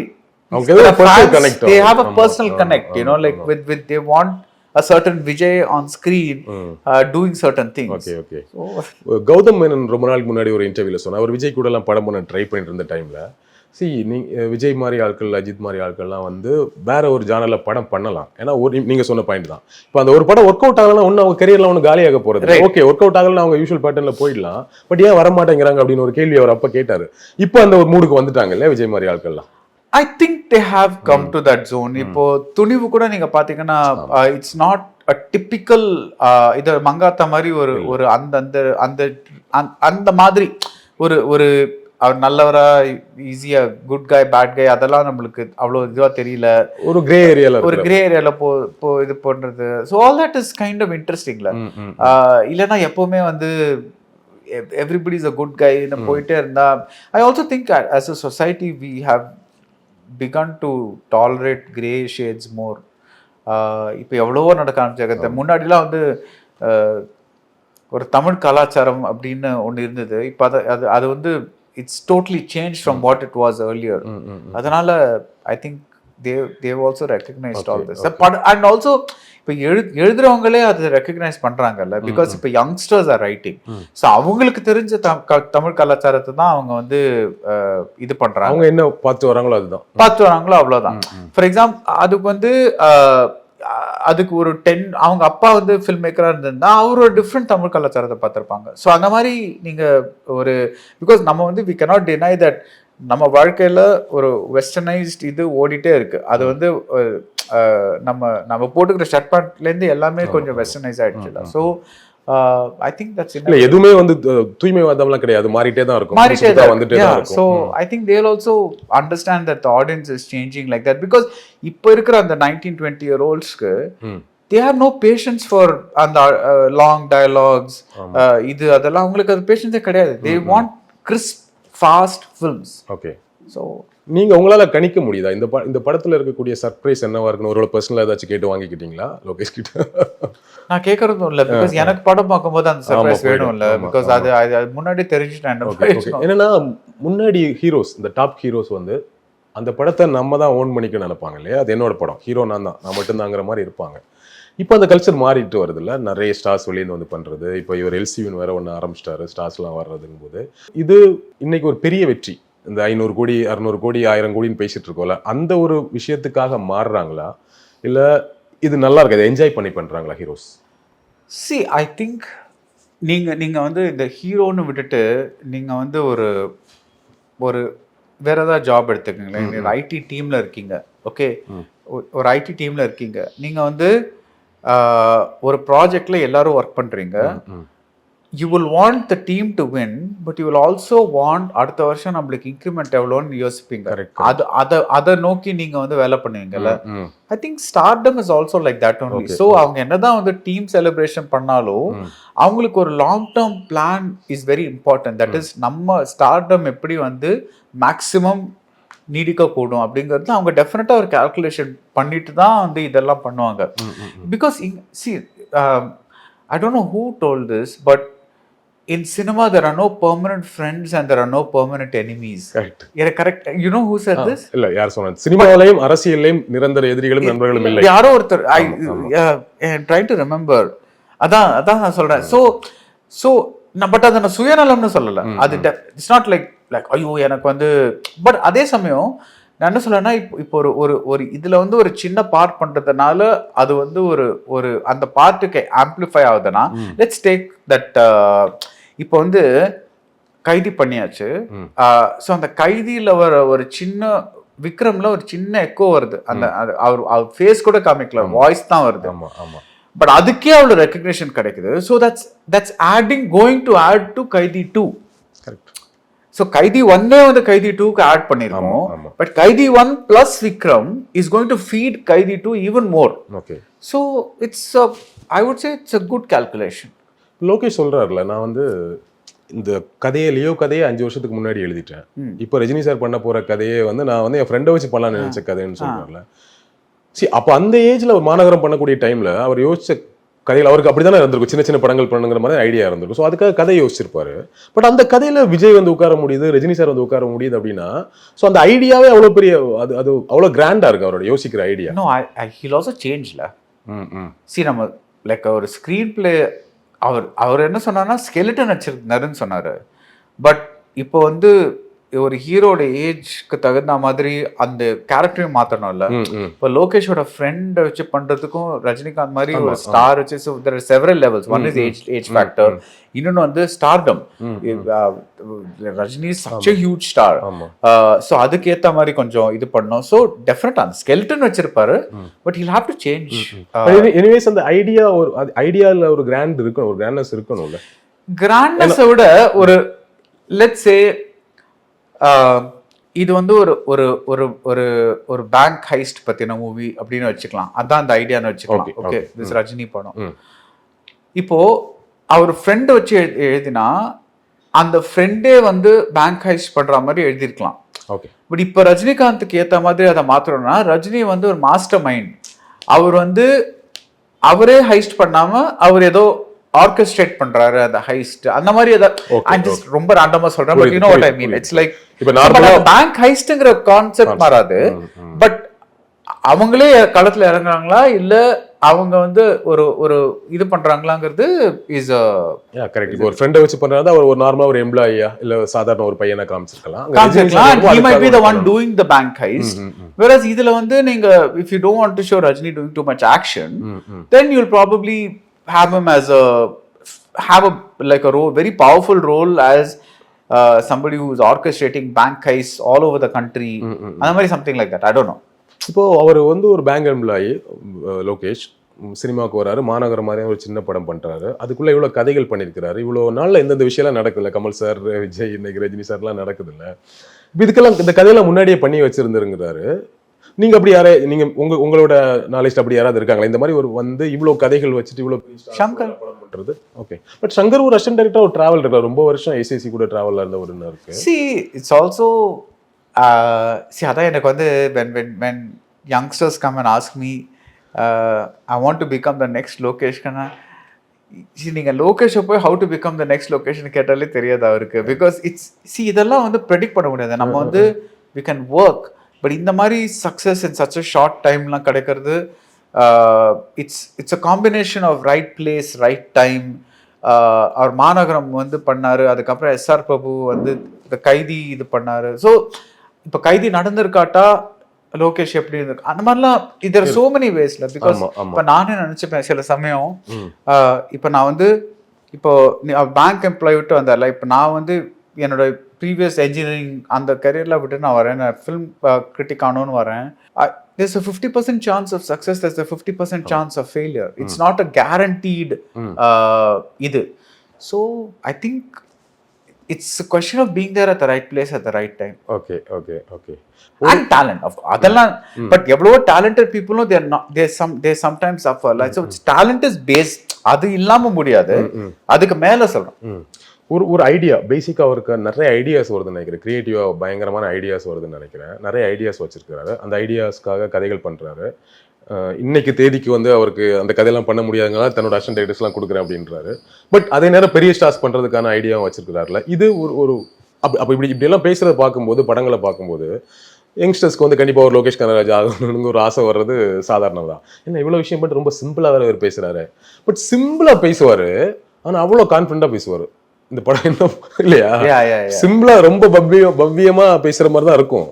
they have a personal connect, you know, like with they want a certain Vijay on screen doing certain things. Okay. Gautham Menon ரொம்ப நாளுக்கு முன்னாடி ஒரு இன்டர்வியூல சொன்னா, அவர் விஜய் கூட எல்லாம் படம் பண்ண ட்ரை பண்ணிட்டு இருந்த டைம்ல விஜய் மாதிரி ஆட்கள், அஜித் மாதிரி ஆட்கள்லாம் வந்து வேற ஒரு ஜானர்ல படம் பண்ணலாம். ஏன்னா நீங்க சொன்ன பாயிண்ட் தான், இப்போ அந்த ஒரு படம் ஒர்க் அவுட் ஆகலாம், ஒன்னும் அவங்க கரியர்ல ஒன்றும் காலியாக போறது. ஓகே ஒர்க் அவுட் ஆகலாம், அவங்க யூஷுவல் பேட்டர்ன்ல போயிடலாம், பட் ஏன் வரமாட்டேங்கிறாங்க அப்படின்னு ஒரு கேள்வி அவர் அப்ப கேட்டாரு. இப்போ அந்த ஒரு மூடுக்கு வந்துட்டாங்க இல்லையா விஜய் மாதிரி ஆட்கள்லாம்? I think they have come to that zone. இப்போ துணிவு கூட நீங்க பாத்தீங்கன்னா இட்ஸ் நாட் a typical இது மங்காத்தா மாதிரி ஒரு அந்த மாதிரி ஒரு அவர் நல்லவரா, ஈஸியா குட் கை பேட் கை அதெல்லாம் நம்மளுக்கு அவ்வளவு இதுவா தெரியல. ஒரு கிரே ஏரியால இது பண்றது. So all that is kind of இன்ட்ரெஸ்டிங்ல. இல்லைன்னா எப்பவுமே வந்து everybody is a good guy போயிட்டே இருந்தா. I also think as a society we have begun to tolerate grey shades more. இப்போ எவ்வளவோ நடக்க ஆரம்பிச்சாங்க. முன்னாடிலாம் வந்து ஒரு தமிழ் கலாச்சாரம் அப்படின்னு ஒன்று இருந்தது. இப்போ அது வந்து it's totally change from what it was earlier. அதனால I think they've also recognized all this. And also இப்போ எழுதுறவங்களே அதை ரெக்கக்னைஸ் பண்றாங்கல்ல, பிகாஸ் இப்போ யங்ஸ்டர்ஸ் ஆர் ரைட்டிங். ஸோ அவங்களுக்கு தெரிஞ்ச தமிழ் கலாச்சாரத்தை தான் அவங்க வந்து இது பண்றாங்க. அவங்க என்ன பார்த்து வராங்களோ அவ்வளவுதான். ஃபார் எக்ஸாம்பிள் அதுக்கு வந்து அதுக்கு ஒரு 10 அவங்க அப்பா வந்து ஃபில்ம் மேக்கரா இருந்திருந்தா அவர் ஒரு டிஃப்ரெண்ட் தமிழ் கலாச்சாரத்தை பார்த்திருப்பாங்க. ஸோ அந்த மாதிரி நீங்க ஒரு பிகாஸ் நம்ம வந்து வி cannot deny that நம்ம வாழ்க்கையில ஒரு வெஸ்டர்னைஸ்ட் இது ஓடிட்டே இருக்கு. அது வந்து நம்ம போட்டுக்கிற ஷர்ட் பேண்ட்ல இருந்து எல்லாமே கொஞ்சம் வெஸ்டர்னைஸ் ஆயிடுச்சுல. ஸோ I think that's இல்ல எதுவுமே வந்து தூய்மைவாதம்லாம் கிடையாது, மாறிட்டே தான் இருக்கும். So I think they'll also understand that the audience is changing like that, because இப்போ இருக்கிற அந்த 19-20 year oldsக்கு they have no patience for அந்த long dialogues, இது அதெல்லாம் அவங்களுக்கு அது பேஷன்ஸே கிடையாது. They want crisp fast films. Okay. So நீங்க உங்களால கணிக்க முடியுதா இந்த படத்துல இருக்கக்கூடிய சர்ப்ரைஸ் என்னவா இருக்குன்னு? ஒரு பர்சனலா ஏதாச்சும் கேட்டு வாங்கிக்கிட்டீங்களா லோகேஷ் கிட்ட? நான் கேட்கறதும் இல்ல, பிகாஸ் எனக்கு படம் பார்க்கும்போது அந்த சர்ப்ரைஸ் வேணும் இல்ல, பிகாஸ் அது முன்னாடி தெரிஞ்சுட்டேன். என்னன்னா முன்னாடி ஹீரோஸ், இந்த டாப் ஹீரோஸ் வந்து அந்த படத்தை நம்ம தான் ஓன் பண்ணிக்க நினைப்பாங்க இல்லையா, அது என்னோட படம், ஹீரோ நான் மட்டும்தாங்கிற மாதிரி இருப்பாங்க. இப்போ அந்த கல்ச்சர் மாறிட்டு வருது இல்லை, நிறைய ஸ்டார்ஸ் வெளியிருந்து வந்து பண்ணுறது. இப்போ இவர் எல்சிவின் வேற ஒன்று ஆரம்பிச்சிட்டாரு, ஸ்டார்ஸ்லாம் வர்றதுங்கும் போது இது இன்னைக்கு ஒரு பெரிய வெற்றி. இந்த 500 கோடி 600 கோடி 1000 கோடின்னு பேசிட்டு இருக்கோம்ல, அந்த ஒரு விஷயத்துக்காக மாறுறாங்களா இல்லை இது நல்லா இருக்கு அதை என்ஜாய் பண்ணி பண்ணுறாங்களா ஹீரோஸ்? See, I think நீங்க வந்து இந்த ஹீரோன்னு விட்டுட்டு நீங்க வந்து ஒரு வேற ஏதாவது ஜாப் எடுத்துக்கங்களேன். நீங்க ஐடி டீம்ல இருக்கீங்க, ஓகே, ஒரு ஐடி டீம்ல இருக்கீங்க, நீங்க வந்து ஒரு ப்ராஜெக்ட்ல எல்லாரும் ஒர்க் பண்றீங்க. You will want the team to win, but you will also want அடுத்த வருஷம் நம்மளுக்கு இன்க்ரிமெண்ட் எவ்வளோன்னு யோசிப்பீங்க. அதை நோக்கி நீங்க வந்து வேலை பண்ணுவீங்கல்ல. I think stardom is also like that only. So அவங்க என்னதான் வந்து டீம் செலிப்ரேஷன் பண்ணாலும் அவங்களுக்கு ஒரு long term plan is very important. That is நம்ம ஸ்டார்டம் எப்படி வந்து மேக்சிமம் நீடிக்க கூடும் அப்படிங்கிறது அவங்க டெஃபினட்டாக ஒரு கால்குலேஷன் பண்ணிட்டு தான் வந்து இதெல்லாம் பண்ணுவாங்க. Because I don't know who told this, but in cinema there are no permanent friends and there are no permanent enemies. Correct. You know who said this? இல்ல யார் சொன்னது? சினிமாவிலேயும் அரசியல்லையும் நிரந்தர எதிரிகளும் நண்பர்களும் இல்லை. யாரோ ஒருத்தர், I'm trying to remember. அதான் நான் சொல்றேன். so பட் அதை நான் சுயநலம்னு சொல்லல. அது இட்ஸ் நாட் லைக் ஐயோ எனக்கு வந்து, பட் அதே சமயம் நான் என்ன சொல்றேன்னா, இப்போ ஒரு இதுல வந்து ஒரு சின்ன பார்ட் பண்றதுனால அது வந்து ஒரு அந்த பார்ட்டுக்கு ஆம்பிளிஃபை ஆகுதுன்னா, லெட்ஸ் டேக் தட். இப்போ வந்து கைதி பண்ணியாச்சு. ஸோ அந்த கைதியில வர ஒரு சின்ன விக்ரம்ல ஒரு சின்ன எக்கோ வருது. அந்த அவர் ஃபேஸ் கூட காமிக்கல, வாய்ஸ் தான் வருது. பட் அதுக்கே அவ்வளவு ரெக்கக்னிஷன் கிடைக்குது. So that's adding, going to add to Kaithi 2. So கைதி 1 வந்து கைதி 2க்கு ஆட் பண்ணிருக்கோம். But Kaithi 1 plus Vikram is going to feed Kaithi 2 even more. Okay. So it's I would say it's a good calculation. Lokesh சொல்றாருல, நான் வந்து இந்த லியோ கதையை 5 வருஷத்துக்கு முன்னாடி எழுதிட்டேன். இப்போ ரஜினி சார் பண்ண போற கதையே வந்து நான் வந்து என் ஃப்ரெண்டை வச்சு பண்ணலாம்னு நினைச்ச கதைன்னு சொல்றாருல. சரி, அப்போ அந்த ஏஜ்ல ஒரு மாநகரம் பண்ணக்கூடிய டைம்ல அவர் யோசிச்ச கதையில் அவருக்கு அப்படிதானே இருந்திருக்கும், சின்ன சின்ன படங்கள் பண்ணுங்கிற மாதிரி ஐடியா இருந்திருக்கும். ஸோ அதுக்காக கதை யோசிச்சிருப்பாரு. பட் அந்த கதையில விஜய் வந்து உட்கார முடியுது, ரஜினி சார் வந்து உட்கார முடியுது அப்படின்னா, ஸோ அந்த ஐடியாவே அவ்வளோ பெரிய, அது அவ்வளோ கிராண்டா இருக்கு அவரோட யோசிக்கிற ஐடியா. நோ, ஹில் ஆல்சோ சேஞ்ச்ல. நம்ம லைக் ஒரு ஸ்கிரீன் பிளே அவர் என்ன சொன்னார்னா ஸ்கெலிட்டன் வச்சிருந்தாருன்னு சொன்னாரு. பட் இப்போ வந்து ஒரு ஹீரோட ஏஜ்க்கு தகுந்த மாதிரி அந்த கேரக்டரையும் மாத்தணும்ல. இப்போ லோகேஷோட ஃப்ரெண்ட் வச்சு பண்றதுக்கும் ரஜினிகாந்த் மாதிரி ஒரு ஸ்டார் வச்சு, so there are several levels. One is age factor, இன்னொன்னு வந்து stardom. Rajini is such a huge star. So அதுக்கு ஏத்த மாதிரி கொஞ்சம் இது பண்ணோம். ஸோ டெஃபினட்டா அந்த ஸ்கெலிட்டன் வச்சிருப்பாரு, but he'll have to change. Anyways அந்த ஐடியால ஒரு கிராண்ட் இருக்கணும், ஒரு கிராண்ட்னஸ் இருக்கணும்ல. கிராண்ட்னஸை விட ஒரு லெட்ஸ் சே இது வந்து ஒரு பேங்க் ஹைஸ்ட் பத்தின மூவி அப்படின்னு வச்சுக்கலாம். அதான் அந்த ஐடியான்னு வச்சுக்கலாம். ஓகே, திஸ் ரஜினி படம். இப்போ அவர் ஃப்ரெண்ட் வச்சு எழுதினா அந்த ஃப்ரெண்டே வந்து பேங்க் ஹைஸ்ட் பண்ற மாதிரி எழுதிருக்கலாம். பட் இப்போ ரஜினிகாந்துக்கு ஏத்த மாதிரி அதை மாத்தணும்னா, ரஜினி வந்து ஒரு மாஸ்டர் மைண்ட். அவர் வந்து அவரே ஹைஸ்ட் பண்ணாம அவர் ஏதோ ஆர்கெஸ்ட்ரேட் பண்றாரு அந்த ஹைஸ்ட், அந்த மாதிரி ஜஸ்ட் ரொம்ப ராண்டமா சொல்றேன். But you know what I mean. It's like இப்ப நார்மலா பேங்க் ஹைஸ்ட்ங்கற கான்செப்ட் மாறாது, பட் அவங்களே களத்துல இறங்குறாங்களா இல்ல அவங்க வந்து ஒரு இது பண்றாங்களாங்கிறது இஸ் கரெக்ட். இப்போ ஒரு ஃப்ரெண்டை வச்சு பண்றாங்க, அவர் ஒரு நார்மலா ஒரு எம்ப்ளாயியா இல்ல சாதாரண ஒரு பையனை காமிச்சிருக்கலாம். he might be the one doing the bank heist. Whereas இதுல வந்து நீங்க if you don't want to show Rajini doing too much action, then you'll probably have him as like a role, very powerful role as somebody who is orchestrating bank heists all over the country. அந்த மாதிரி something like that. I don't know. இப்போ அவர் வந்து ஒரு பேங்க் எம்ப்ளாயி லோகேஷ் சினிமாவுக்கு வராரு, மாநகரம் மாதிரி ஒரு சின்ன படம் பண்றாரு, அதுக்குள்ள இவ்வளவு கதைகள் பண்ணிருக்கிறாரு, இவ்வளவு நாள்ல எந்தெந்த விஷயம்லாம் நடக்குதுல்ல, கமல் சார், விஜய், இன்னைக்கு ரஜினி சார்லாம் நடக்குதுல்ல, இதுக்கெல்லாம் இந்த கதையெல்லாம் முன்னாடியே பண்ணி வச்சிருந்துருங்கிறாரு. நீங்க அப்படி யாரே நீங்க உங்களோட நாலேஜ் அப்படி யாராவது இருக்காங்களா இந்த மாதிரி ஒரு வந்து இவ்வளவு கதைகள் வச்சுட்டு இவ்வளவு சங்கர் படம் பண்றது? ஓகே, பட் சங்கர் ஒரு அசிஸ்டன்ட் டைரக்டர், ஒரு டிராவல் இருக்காரு, ரொம்ப வருஷம் ஏசிசி கூட டிராவல்ல இருந்த ஒரு இருக்கு. see it's also அதான் எனக்கு வந்து when youngsters come and ask me I want to become the next location, நீங்க லோகேஷை போய் how to become the next location கேட்டாலே தெரியாது அவருக்கு. பிகாஸ் இட்ஸ் இதெல்லாம் வந்து ப்ரெடிக்ட் பண்ண முடியாது. நம்ம வந்து we can work, பட் இந்த மாதிரி success in such a short டைம்லாம் கிடைக்கிறது it's a combination of right place right time. அவர் மாநகரம் வந்து பண்ணாரு, அதுக்கப்புறம் எஸ்ஆர் பிரபு வந்து இந்த கைதி இது பண்ணாரு. ஸோ இப்போ கைதி நடந்திருக்காட்டா லோகேஷ் எப்படி இருக்கு அந்த மாதிரிலாம் இதர் சோ மெனி வேஸ்ல. பிகாஸ் இப்போ நானே நினைச்சுப்பேன் சில சமயம், இப்போ நான் வந்து இப்போ பேங்க் எம்ப்ளாயி விட்டு வந்தார்ல, இப்போ நான் வந்து என்னோட ப்ரீவியஸ் என்ஜினியரிங் அந்த கரியர்ல விட்டு நான் வரேன், நான் ஃபிலிம் கிரிட்டிக் ஆனோன்னு வரேன். There's a 50% chance of success, there's a 50% chance of failure. It's not a guaranteed இது. So I think it's a question of being there at the right place at the right time. Okay. And talent of அதெல்லாம். But எவ்வளவோ talented people know they sometimes suffer. Like so talent is based, அது இல்லாம முடியாது, அதுக்கு மேல சொல்றேன். ஒரு ஐடியா பேசிக்கா அவருக்கு நிறைய ஐடியாஸ் வருதுன்னு நினைக்கிறேன், கிரியேட்டிவா பயங்கரமான ஐடியாஸ் வருதுன்னு நினைக்கிறேன். நிறைய ஐடியாஸ் வச்சிருக்காரு, அந்த ஐடியாஸ்க்காக கதைகள் பண்றாரு. இன்னைக்கு தேதிக்கு வந்து அவருக்கு அந்த கதையெல்லாம் பண்ண முடியாதுங்களா, தன்னோட அசிஸ்டன்ட் டைரக்டர்ஸ்லாம் கொடுக்குறேன் அப்படின்றாரு. பட் அதே நேரம் பெரிய ஸ்டார்ஸ் பண்றதுக்கான ஐடியாவும் வச்சிருக்கிறாருல. இது ஒரு அப்ப இப்படி எல்லாம் பேசுறத பார்க்கும்போது, படங்களை பார்க்கும்போது யங்ஸ்டர்ஸ்க்கு வந்து கண்டிப்பா ஒரு லோகேஷ் கனகராஜ் ஆகணும்னு ஒரு ஆசை வர்றது சாதாரணம் தான். ஏன்னா இவ்வளவு விஷயம் பட் ரொம்ப சிம்பிளா வேற அவர் பேசுறாரு. பட் சிம்பிளா பேசுவாரு, ஆனா அவ்வளவு கான்ஃபிடண்டா பேசுவாரு. இந்த படம் என்ன இல்லையா, சிம்பிளா ரொம்ப பவ்யமா பேசுற மாதிரி தான் இருக்கும்,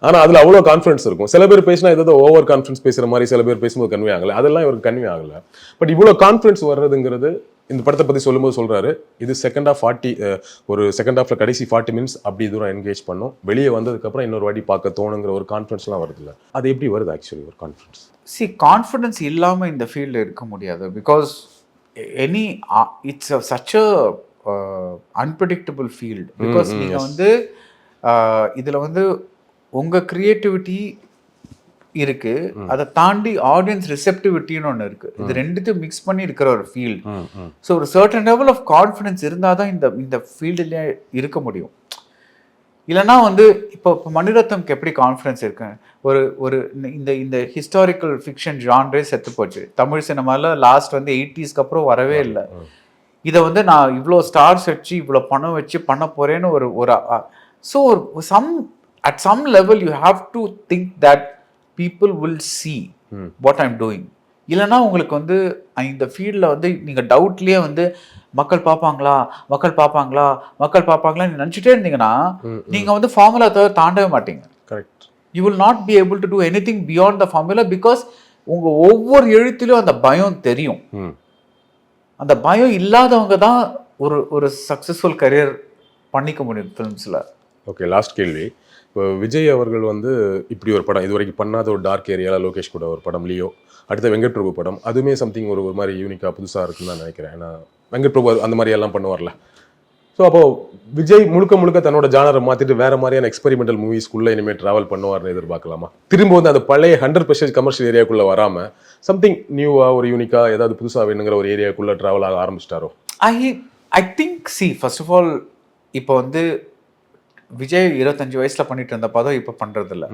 ஆனா அதுல அவ்வளவு கான்ஃபிடன்ஸ் இருக்கும். சில பேர் பேசினா ஏதாவது ஓவர் கான்ஃபிடன்ஸ் பேசுற மாதிரி, சில பேர் பேசும்போது கன்வே ஆகல, அதெல்லாம் இவருக்கு கன்வே ஆகல. பட் இவ்வளவு கான்ஃபிடன்ஸ் வர்றதுங்கிறது இந்த படத்தை பத்தி சொல்லும்போது சொல்றாரு, இது செகண்ட் ஹாஃப்ல கடைசி 40 மினிட்ஸ் அப்படி தூரம் என்கேஜ் பண்ணும், வெளியே வந்ததுக்கு அப்புறம் இன்னொரு வாட்டி பார்க்க தோணுங்கிற ஒரு கான்ஃபிடன்ஸ் எல்லாம் வருது இல்ல, அது எப்படி வருது ஆக்சுவலி ஒரு கான்ஃபிடன்ஸ்? கான்ஃபிடன்ஸ் இல்லாம இந்த ஃபீல்டு இருக்க முடியாது. Because it's such a unpredictable field. Because நீங்க வந்து இதுல வந்து உங்க கிரியேட்டிவிட்டி இருக்கு, அதை தாண்டி ஆடியன்ஸ் ரிசெப்டிவிட்டின்னு ஒன்று இருக்கு. இது ரெண்டுத்தையும் மிக்ஸ் பண்ணி இருக்கிற ஒரு ஃபீல்டு. ஸோ ஒரு சர்டன் லெவல் ஆஃப் கான்ஃபிடன்ஸ் இருந்தால் தான் இந்த ஃபீல்டுலேயே இருக்க முடியும். இல்லைன்னா வந்து இப்போ மணிரத்னம்க்கு எப்படி கான்ஃபிடன்ஸ் இருக்கு, ஒரு இந்த ஹிஸ்டாரிக்கல் ஃபிக்ஷன் ஜான்ரே செத்து போச்சு தமிழ் சினிமாவில். லாஸ்ட் வந்து 80s அப்புறம் வரவே இல்லை. இதை வந்து நான் இவ்வளோ ஸ்டார்ஸ் வச்சு இவ்வளோ பணம் வச்சு பண்ண போறேன்னு ஒரு so at some level you have to think that people will see what I'm doing. இல்லைன்னா உங்களுக்கு வந்து இந்த ஃபீல்டில் வந்து நீங்கள் டவுட்லேயே வந்து மக்கள் பார்ப்பாங்களா நினச்சிட்டே இருந்தீங்கன்னா நீங்கள் வந்து ஃபார்முலா தாண்டவே மாட்டீங்க. Correct. You will not be able to two anything beyond the formula. Because உங்கள் ஒவ்வொரு எழுத்திலும் அந்த பயம் தெரியும். அந்த பயம் இல்லாதவங்க தான் ஒரு சக்ஸஸ்ஃபுல் கரியர் பண்ணிக்க முடியும் ஃபிலிம்ஸில். ஓகே, லாஸ்ட் கேள்வி. இப்போ விஜய் அவர்கள் வந்து இப்படி ஒரு படம் இது வரைக்கும் பண்ணாத ஒரு டார்க் ஏரியாவில் லோகேஷ் கூட ஒரு படம் லியோ, அடுத்த வெங்கட் பிரபு படம், அதுவுமே சம்திங் ஒரு மாதிரி யூனிக்காக புதுசாக இருக்குன்னு நான் நினைக்கிறேன். ஏன்னா வெங்கட் பிரபு அந்த மாதிரி எல்லாம் பண்ணுவார்ல. ஸோ அப்போது விஜய் முழுக்க தன்னோட ஜானரை மாற்றிட்டு வேறு மாதிரியான எக்ஸ்பெரிமெண்டல் மூவிஸ்க்குள்ளே இனிமேல் ட்ராவல் பண்ணுவார்னு எதிர்பார்க்கலாமா? திரும்ப வந்து அந்த பழைய 100% கமர்ஷியல் ஏரியாக்குள்ளே வராமல் சம்திங் நியூவாக ஒரு யூனிக்காக ஏதாவது புதுசாக வேணுங்கிற ஒரு ஏரியாக்குள்ளே ட்ராவல் ஆக ஆரம்பிச்சிட்டாரோ? I think first of all இப்போ வந்து விஜய் 25 வயசுல பண்ணிட்டு இருந்த பதம் இப்போ பண்றது இல்லை.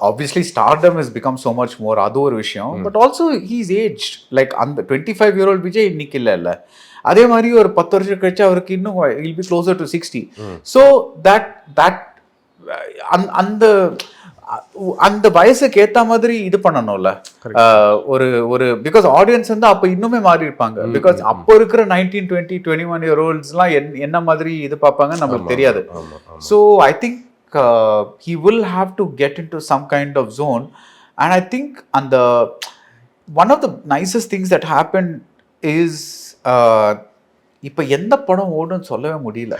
Obviously stardom has become so much more, அது ஒரு விஷயம். But also he is aged. Like அந்த 25-year-old விஜய் இன்னைக்கு இல்லை. அதே மாதிரி ஒரு 10 வருஷம் கழிச்சு அவருக்கு இன்னும் he'll be closer to 60. So அந்த அந்த வயசுக்கு ஏத்த மாதிரி இது பண்ணணும்ல. ஒரு பிகாஸ் ஆடியன்ஸ் வந்து அப்ப இன்னுமே மாறி இருப்பாங்க. பிகாஸ் அப்போ இருக்கிற 19, 20, 21 year olds எல்லாம் என்ன மாதிரி இது பார்ப்பாங்க நம்மளுக்கு தெரியாது. So I think he will have to get into some kind of zone, and I think அந்த one of the nicest things that happened is இப்போ எந்த படம் ஓடுன்னு சொல்லவே முடியல.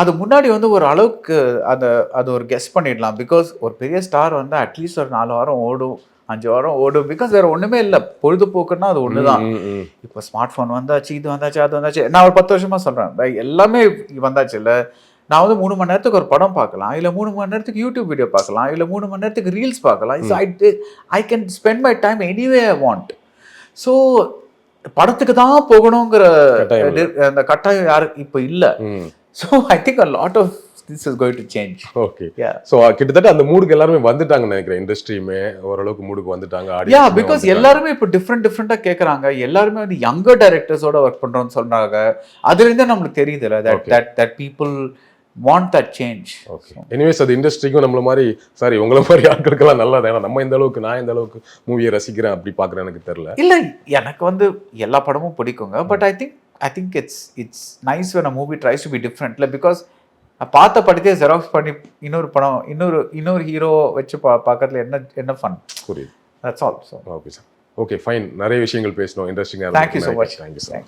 அது முன்னாடி வந்து ஒரு அளவுக்கு அது ஒரு கெஸ் பண்ணிடலாம். பிகாஸ் ஒரு பெரிய ஸ்டார் வந்து அட்லீஸ்ட் ஒரு 4 வாரம் ஓடும், 5 வாரம் ஓடும். பிகாஸ் வேற ஒண்ணுமே இல்லை, பொழுதுபோக்குன்னா அது ஒண்ணுதான். இப்போ ஸ்மார்ட் போன் வந்தாச்சு, இது வந்தாச்சு, அது வந்தாச்சு. நான் ஒரு 10 வருஷமா சொல்றேன், எல்லாமே வந்தாச்சு இல்லை. நான் வந்து 3 மணி நேரத்துக்கு ஒரு படம் பார்க்கலாம், இல்லை 3 மணி நேரத்துக்கு யூடியூப் வீடியோ பார்க்கலாம், இல்லை 3 மணி நேரத்துக்கு ரீல்ஸ் பார்க்கலாம். I can spend my time anyway I want. So படத்துக்கு தான் போகணுங்கிற அந்த கட்டாயம் யாருக்கு இப்போ இல்லை. So I think a lot of this is going to change. Okay. So கிட்டத்தட்ட அந்த மூடுக்கு எல்லாருமே வந்துட்டாங்கன்னு நினைக்கிறேன். இண்டஸ்ட்ரியுமே ஓரளவுக்கு மூடுக்கு வந்துட்டாங்க. யா, பிகாஸ் எல்லாருமே இப்போ டிஃப்ரெண்டா கேட்குறாங்க. எல்லாருமே வந்து யங்கர் டைரக்டர்ஸோட ஒர்க் பண்றோம்னு சொல்றாங்க. அதுலேருந்தே நம்மளுக்கு தெரியுது இல்லை that people want that change. Okay. Anyways அது இண்டஸ்ட்ரிக்கும் நம்மள மாதிரி உங்களை மாதிரி ஆட்களுக்கெல்லாம் நல்லா தான். ஏன்னா நம்ம இந்த அளவுக்கு நான் இந்த அளவுக்கு மூவியை ரசிக்கிறேன் அப்படி பார்க்குறேன் எனக்கு தெரியல. இல்லை, எனக்கு வந்து எல்லா படமும் பிடிக்குங்க. But I think it's nice when a movie tries to be different. இல்லை பிகாஸ் பார்த்த படத்தையே ஜெராக்ஸ் பண்ணி இன்னொரு படம் இன்னொரு ஹீரோ வச்சு பார்க்கறதுல என்ன ஃபன். புரியுது. That's all. So okay sir. Okay fine. நிறைய விஷயங்கள் பேசணும். இன்ட்ரெஸ்டிங்காக. Thank you so much. Thank you sir.